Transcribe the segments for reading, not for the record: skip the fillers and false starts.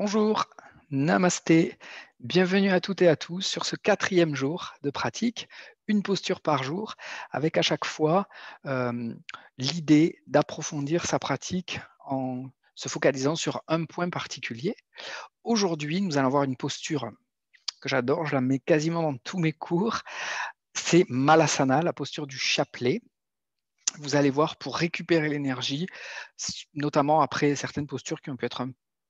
Bonjour, namasté, bienvenue à toutes et à tous sur ce 4e jour de pratique, une posture par jour, avec à chaque fois euh, l'idée d'approfondir sa pratique en se focalisant sur un point particulier. Aujourd'hui, nous allons avoir une posture que j'adore, je la mets quasiment dans tous mes cours, c'est Malasana, la posture du chapelet. Vous allez voir, pour récupérer l'énergie, notamment après certaines postures qui ont pu être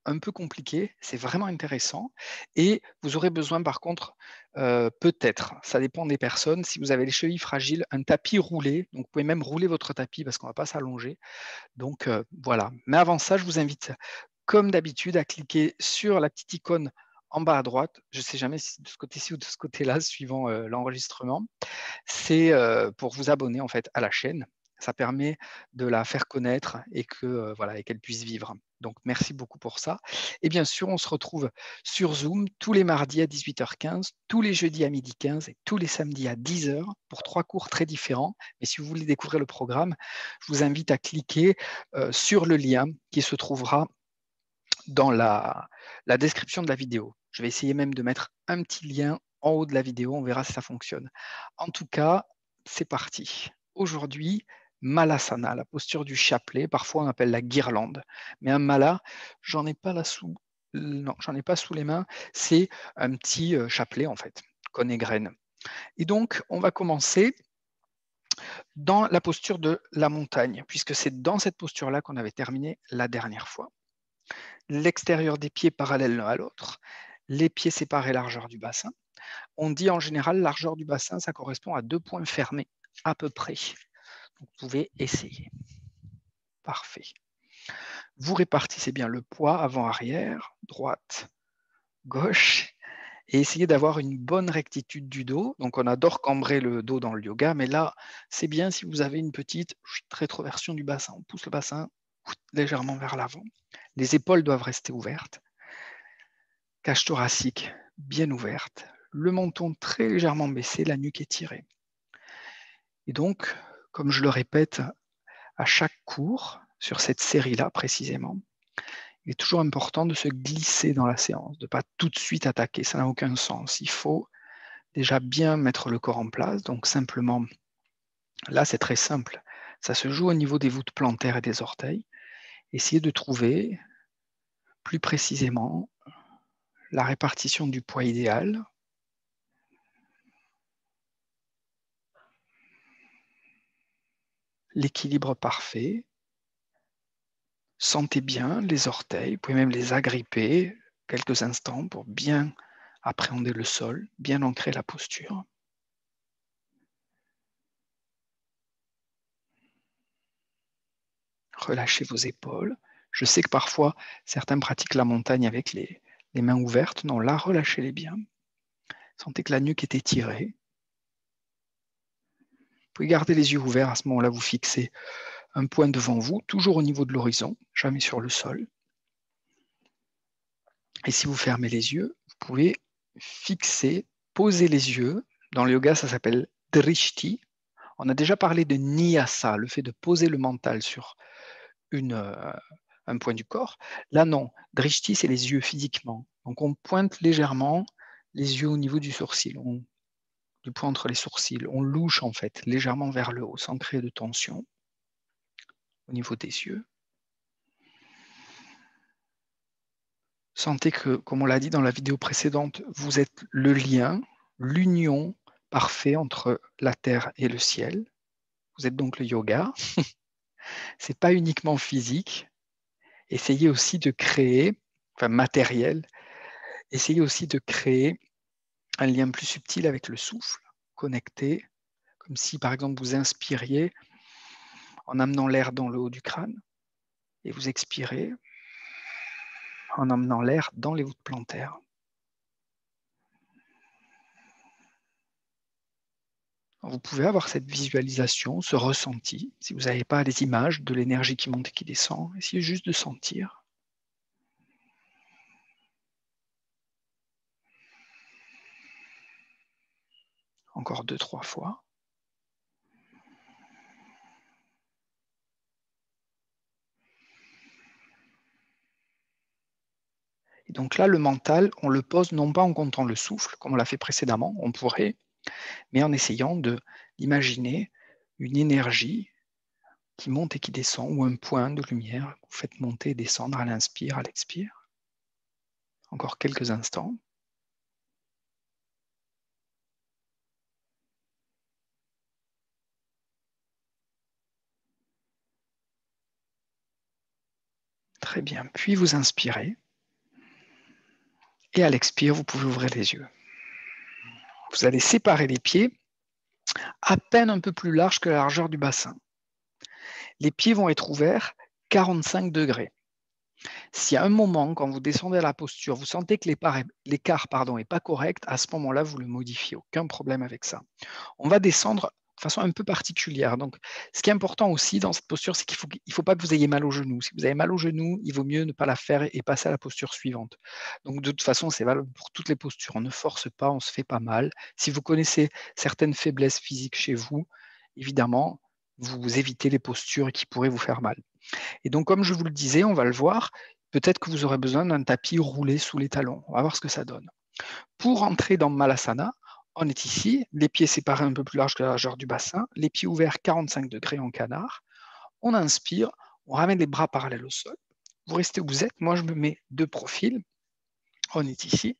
un peu compliquées, c'est vraiment intéressant. Et vous aurez besoin, par contre, peut-être, ça dépend des personnes, si vous avez les chevilles fragiles, un tapis roulé. Donc, vous pouvez même rouler votre tapis parce qu'on ne va pas s'allonger. Donc, voilà. Mais avant ça, je vous invite, comme d'habitude, à cliquer sur la petite icône en bas à droite. Je ne sais jamais si de ce côté-ci ou de ce côté-là, suivant l'enregistrement. C'est pour vous abonner en fait à la chaîne. Ça permet de la faire connaître et que voilà, et qu'elle puisse vivre. Donc merci beaucoup pour ça. Et bien sûr, on se retrouve sur Zoom tous les mardis à 18h15, tous les jeudis à 12h15 et tous les samedis à 10h pour 3 cours très différents. Mais si vous voulez découvrir le programme, je vous invite à cliquer sur le lien qui se trouvera dans la description de la vidéo. Je vais essayer même de mettre un petit lien en haut de la vidéo, on verra si ça fonctionne. En tout cas, c'est parti. Aujourd'hui, Malasana, la posture du chapelet, parfois on appelle la guirlande. Mais un mala, j'en ai pas là sous, non, j'en ai pas sous les mains, c'est un petit chapelet en fait, cône et graine. Et donc, on va commencer dans la posture de la montagne, puisque c'est dans cette posture-là qu'on avait terminé la dernière fois. L'extérieur des pieds parallèles l'un à l'autre, les pieds séparés largeur du bassin. On dit en général largeur du bassin, ça correspond à 2 points fermés à peu près. Vous pouvez essayer. Parfait. Vous répartissez bien le poids avant-arrière, droite, gauche, et essayez d'avoir une bonne rectitude du dos. Donc on adore cambrer le dos dans le yoga, mais là, c'est bien si vous avez une petite rétroversion du bassin. On pousse le bassin légèrement vers l'avant. Les épaules doivent rester ouvertes. Cage thoracique bien ouverte, le menton très légèrement baissé, la nuque étirée. Et donc, comme je le répète à chaque cours, sur cette série-là précisément, il est toujours important de se glisser dans la séance, de ne pas tout de suite attaquer, ça n'a aucun sens. Il faut déjà bien mettre le corps en place, donc simplement, là c'est très simple, ça se joue au niveau des voûtes plantaires et des orteils. Essayez de trouver plus précisément la répartition du poids idéal. L'équilibre parfait. Sentez bien les orteils, vous pouvez même les agripper quelques instants pour bien appréhender le sol, bien ancrer la posture. Relâchez vos épaules. Je sais que parfois, certains pratiquent la montagne avec les mains ouvertes. Non, là, relâchez-les bien. Sentez que la nuque est étirée. Vous pouvez garder les yeux ouverts. À ce moment-là, vous fixez un point devant vous, toujours au niveau de l'horizon, jamais sur le sol. Et si vous fermez les yeux, vous pouvez fixer, poser les yeux. Dans le yoga, ça s'appelle drishti. On a déjà parlé de nyasa, le fait de poser le mental sur un point du corps. Là, non. Drishti, c'est les yeux physiquement. Donc, on pointe légèrement les yeux au niveau du sourcil, du point entre les sourcils. On louche, en fait, légèrement vers le haut, sans créer de tension au niveau des yeux. Sentez que, comme on l'a dit dans la vidéo précédente, vous êtes le lien, l'union parfait entre la terre et le ciel. Vous êtes donc le yoga. Ce n'est pas uniquement physique. Essayez aussi de créer, enfin matériel, essayez aussi de créer un lien plus subtil avec le souffle, connecté, comme si par exemple vous inspiriez en amenant l'air dans le haut du crâne et vous expirez en emmenant l'air dans les voûtes plantaires. Vous pouvez avoir cette visualisation, ce ressenti, si vous n'avez pas les images de l'énergie qui monte et qui descend, essayez juste de sentir. Encore 2-3 fois. Et donc là, le mental, on le pose non pas en comptant le souffle, comme on l'a fait précédemment, on pourrait, mais en essayant d'imaginer une énergie qui monte et qui descend, ou un point de lumière que vous faites monter et descendre à l'inspire, à l'expire. Encore quelques instants. Très bien. Puis vous inspirez. Et à l'expire, vous pouvez ouvrir les yeux. Vous allez séparer les pieds à peine un peu plus large que la largeur du bassin. Les pieds vont être ouverts 45 degrés. Si à un moment, quand vous descendez à la posture, vous sentez que l'écart n'est pas correct, à ce moment-là, vous le modifiez. Aucun problème avec ça. On va descendre de façon un peu particulière. Donc, ce qui est important aussi dans cette posture, c'est qu'il ne faut pas que vous ayez mal au genou. Si vous avez mal au genou, il vaut mieux ne pas la faire et passer à la posture suivante. Donc, de toute façon, c'est valable pour toutes les postures. On ne force pas, on ne se fait pas mal. Si vous connaissez certaines faiblesses physiques chez vous, évidemment, vous évitez les postures qui pourraient vous faire mal. Et donc, comme je vous le disais, on va le voir, peut-être que vous aurez besoin d'un tapis roulé sous les talons. On va voir ce que ça donne. Pour entrer dans Malasana, on est ici, les pieds séparés un peu plus larges que la largeur du bassin, les pieds ouverts 45 degrés en canard. On inspire, on ramène les bras parallèles au sol. Vous restez où vous êtes, moi je me mets de profil. On est ici.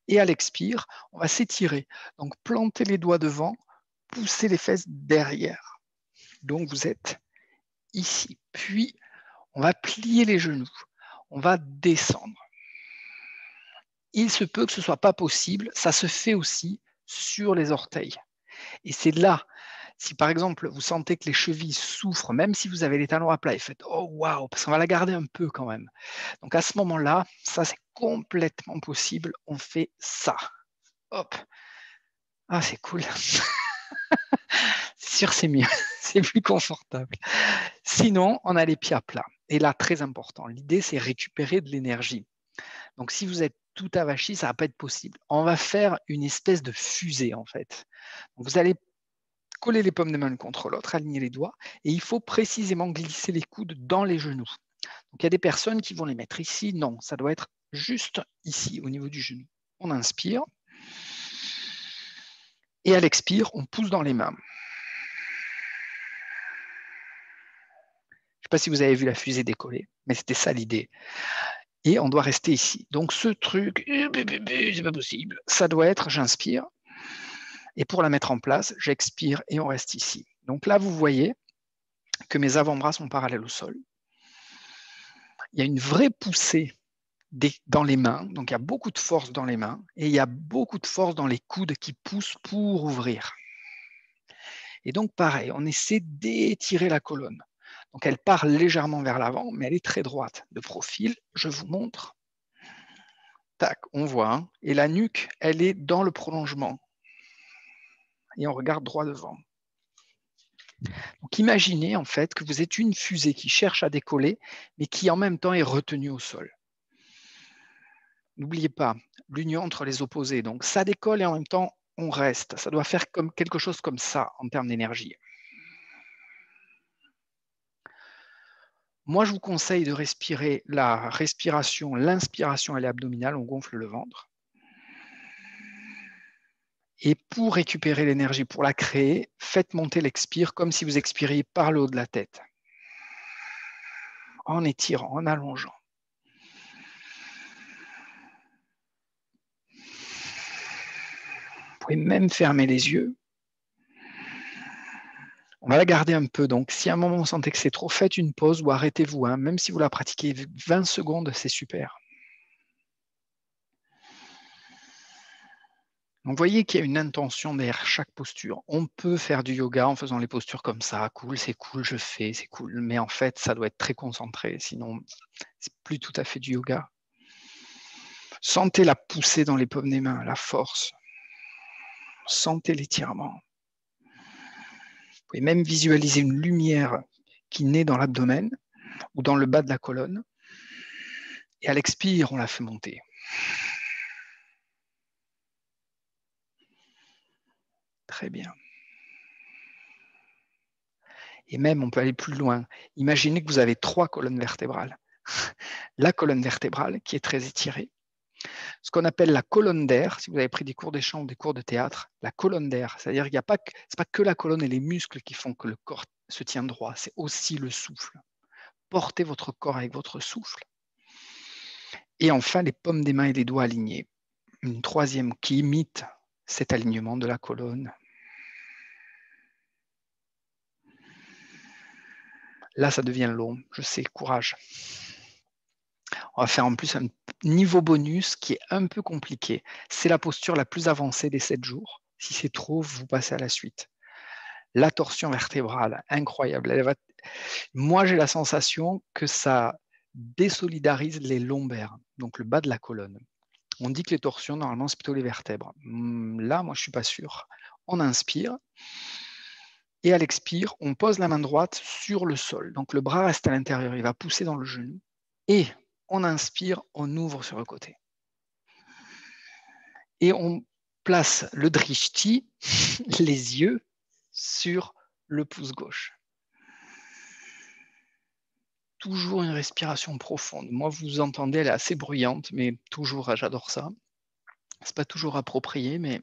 Et à l'expire, on va s'étirer. Donc planter les doigts devant, pousser les fesses derrière. Donc vous êtes ici. Puis on va plier les genoux. On va descendre. Il se peut que ce ne soit pas possible. Ça se fait aussi sur les orteils. Et c'est là, si par exemple vous sentez que les chevilles souffrent, même si vous avez les talons à plat, et faites oh waouh, parce qu'on va la garder un peu quand même. Donc à ce moment-là, ça c'est complètement possible. On fait ça. Hop. Ah, c'est cool. C'est sûr, c'est mieux. C'est plus confortable. Sinon, on a les pieds à plat. Et là, très important, l'idée c'est récupérer de l'énergie. Donc si vous êtes tout avachi, ça ne va pas être possible. On va faire une espèce de fusée en fait. Donc, vous allez coller les pommes de main l'une contre l'autre, aligner les doigts, et il faut précisément glisser les coudes dans les genoux. Donc il y a des personnes qui vont les mettre ici. Non, ça doit être juste ici, au niveau du genou. On inspire, et à l'expire, on pousse dans les mains. Je ne sais pas si vous avez vu la fusée décoller, mais c'était ça l'idée. Et on doit rester ici. Donc ce truc, c'est pas possible. Ça doit être, j'inspire, et pour la mettre en place, j'expire et on reste ici. Donc là, vous voyez que mes avant-bras sont parallèles au sol. Il y a une vraie poussée dans les mains, donc il y a beaucoup de force dans les mains, et il y a beaucoup de force dans les coudes qui poussent pour ouvrir. Et donc pareil, on essaie d'étirer la colonne. Donc elle part légèrement vers l'avant, mais elle est très droite. De profil, je vous montre. Tac, on voit. Hein, et la nuque, elle est dans le prolongement. Et on regarde droit devant. Donc imaginez en fait que vous êtes une fusée qui cherche à décoller, mais qui en même temps est retenue au sol. N'oubliez pas, l'union entre les opposés. Donc ça décolle et en même temps, on reste. Ça doit faire comme quelque chose comme ça en termes d'énergie. Moi, je vous conseille de respirer la respiration, l'inspiration, elle est abdominale, on gonfle le ventre. Et pour récupérer l'énergie, pour la créer, faites monter l'expire comme si vous expiriez par le haut de la tête. En étirant, en allongeant. Vous pouvez même fermer les yeux. On va la garder un peu. Donc, si à un moment vous sentez que c'est trop, faites une pause ou arrêtez-vous. Hein. Même si vous la pratiquez 20 secondes, c'est super. Donc, vous voyez qu'il y a une intention derrière chaque posture. On peut faire du yoga en faisant les postures comme ça. Cool, c'est cool, je fais, c'est cool. Mais en fait, ça doit être très concentré. Sinon, c'est plus tout à fait du yoga. Sentez la poussée dans les paumes des mains, la force. Sentez l'étirement. Vous pouvez même visualiser une lumière qui naît dans l'abdomen ou dans le bas de la colonne. Et à l'expire, on la fait monter. Très bien. Et même, on peut aller plus loin. Imaginez que vous avez 3 colonnes vertébrales. La colonne vertébrale qui est très étirée, ce qu'on appelle la colonne d'air. Si vous avez pris des cours des chants ou des cours de théâtre, la colonne d'air, c'est-à-dire qu'il n'y a pas que, c'est pas que la colonne et les muscles qui font que le corps se tient droit, c'est aussi le souffle. Portez votre corps avec votre souffle. Et enfin, les paumes des mains et des doigts alignés. Une troisième qui imite cet alignement de la colonne. Là, ça devient long, je sais, courage. On va faire en plus un niveau bonus qui est un peu compliqué. C'est la posture la plus avancée des 7 jours. Si c'est trop, vous passez à la suite. La torsion vertébrale, incroyable. Moi, j'ai la sensation que ça désolidarise les lombaires, donc le bas de la colonne. On dit que les torsions, normalement, c'est plutôt les vertèbres. Là, moi, je ne suis pas sûr. On inspire. Et à l'expire, on pose la main droite sur le sol. Donc le bras reste à l'intérieur, il va pousser dans le genou. Et on inspire, on ouvre sur le côté. Et on place le drishti, les yeux, sur le pouce gauche. Toujours une respiration profonde. Moi, vous entendez, elle est assez bruyante, mais toujours, j'adore ça. C'est pas toujours approprié, mais...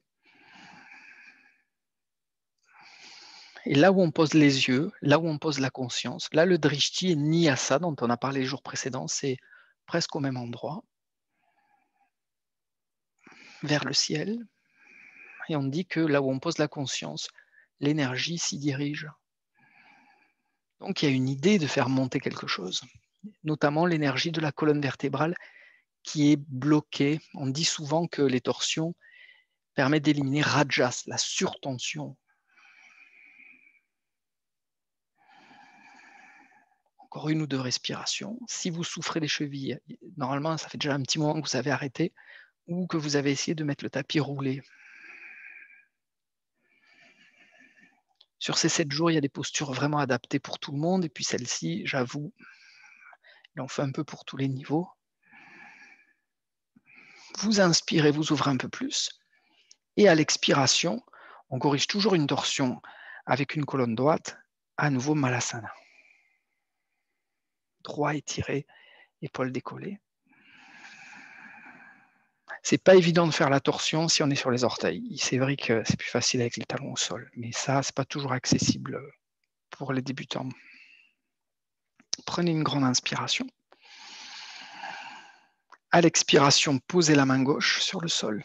Et là où on pose les yeux, là où on pose la conscience, là, le drishti et niyasa, dont on a parlé les jours précédents, c'est presque au même endroit, vers le ciel. Et on dit que là où on pose la conscience, l'énergie s'y dirige. Donc il y a une idée de faire monter quelque chose, notamment l'énergie de la colonne vertébrale qui est bloquée. On dit souvent que les torsions permettent d'éliminer rajas, la surtension. Encore une ou deux respirations. Si vous souffrez des chevilles, normalement ça fait déjà un petit moment que vous avez arrêté ou que vous avez essayé de mettre le tapis roulé. Sur ces 7 jours, il y a des postures vraiment adaptées pour tout le monde. Et puis celle-ci, j'avoue, il en fait un peu pour tous les niveaux. Vous inspirez, vous ouvrez un peu plus. Et à l'expiration, on corrige toujours une torsion avec une colonne droite, à nouveau Malasana. Droit étiré, épaules décollées. C'est pas évident de faire la torsion si on est sur les orteils. C'est vrai que c'est plus facile avec les talons au sol, mais ça, c'est pas toujours accessible pour les débutants. Prenez une grande inspiration. À l'expiration, posez la main gauche sur le sol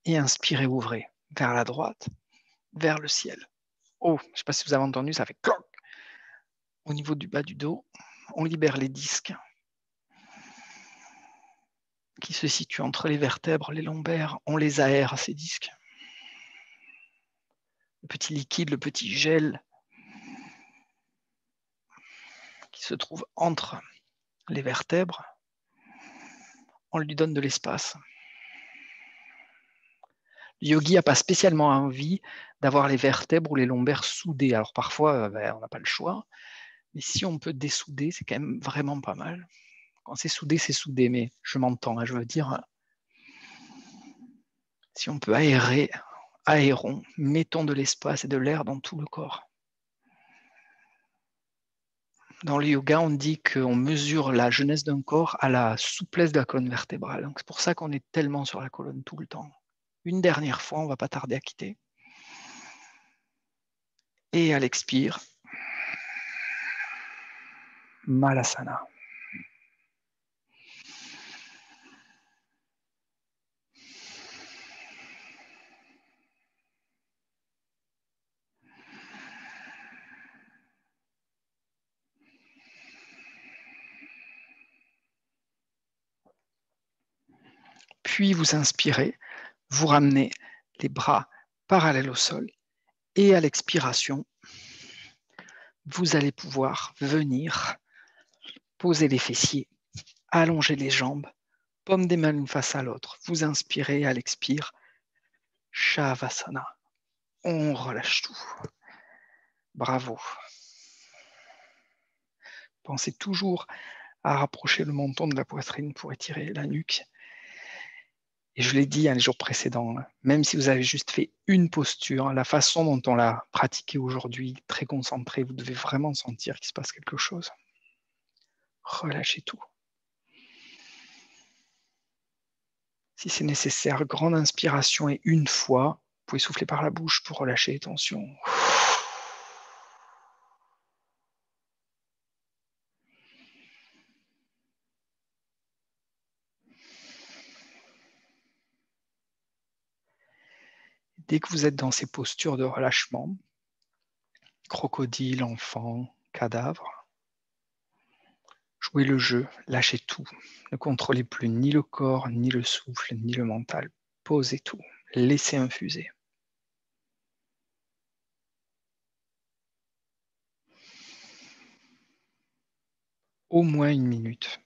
et inspirez, ouvrez vers la droite, vers le ciel. Oh, je ne sais pas si vous avez entendu, ça fait cloc. Au niveau du bas du dos, on libère les disques qui se situent entre les vertèbres, les lombaires. On les aère, ces disques. Le petit liquide, le petit gel qui se trouve entre les vertèbres, on lui donne de l'espace. Le yogi n'a pas spécialement envie d'avoir les vertèbres ou les lombaires soudés. Alors parfois, on n'a pas le choix, mais si on peut dessouder, c'est quand même vraiment pas mal. Quand c'est soudé, mais je m'entends, je veux dire, si on peut aérer, aérons, mettons de l'espace et de l'air dans tout le corps. Dans le yoga, on dit qu'on mesure la jeunesse d'un corps à la souplesse de la colonne vertébrale. Donc c'est pour ça qu'on est tellement sur la colonne tout le temps. Une dernière fois, on ne va pas tarder à quitter. Et à l'expire, Malasana. Puis vous inspirez, vous ramenez les bras parallèles au sol et à l'expiration, vous allez pouvoir venir poser les fessiers, allonger les jambes, paume des mains l'une face à l'autre. Vous inspirez, à l'expire, Shavasana. On relâche tout. Bravo. Pensez toujours à rapprocher le menton de la poitrine pour étirer la nuque. Et je l'ai dit les jours précédents, même si vous avez juste fait une posture, la façon dont on l'a pratiquée aujourd'hui, très concentré, vous devez vraiment sentir qu'il se passe quelque chose. Relâchez tout. Si c'est nécessaire, grande inspiration et une fois, vous pouvez souffler par la bouche pour relâcher les tensions. Dès que vous êtes dans ces postures de relâchement, crocodile, enfant, cadavre, jouez le jeu, lâchez tout. Ne contrôlez plus ni le corps, ni le souffle, ni le mental. Posez tout. Laissez infuser. Au moins 1 minute.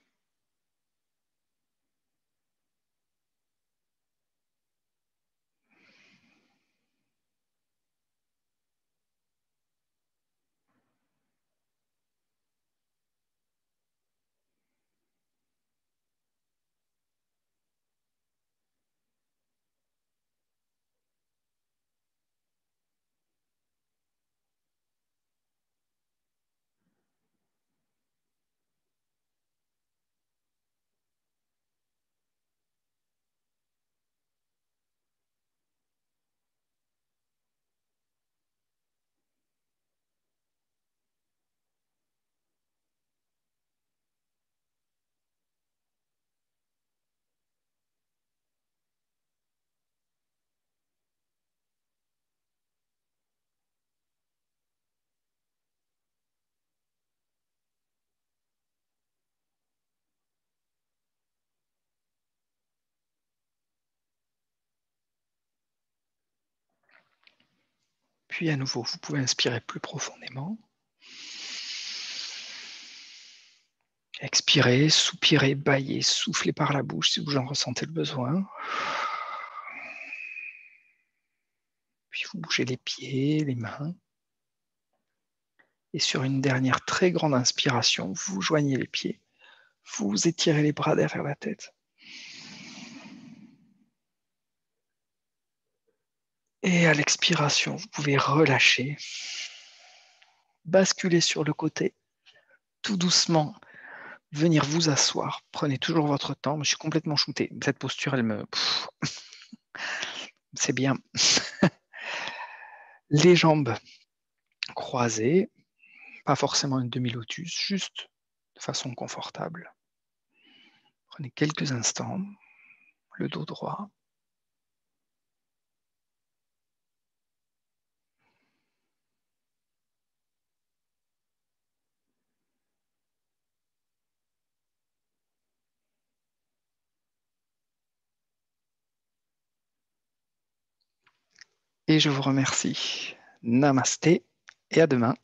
Puis à nouveau, vous pouvez inspirer plus profondément. Expirez, soupirez, bâillez, soufflez par la bouche si vous en ressentez le besoin. Puis vous bougez les pieds, les mains. Et sur une dernière très grande inspiration, vous joignez les pieds. Vous étirez les bras derrière la tête. Et à l'expiration, vous pouvez relâcher, basculer sur le côté, tout doucement, venir vous asseoir. Prenez toujours votre temps. Je suis complètement shooté. Cette posture, elle me... C'est bien. Les jambes croisées, pas forcément un demi-lotus, juste de façon confortable. Prenez quelques instants, le dos droit. Et je vous remercie. Namasté et à demain.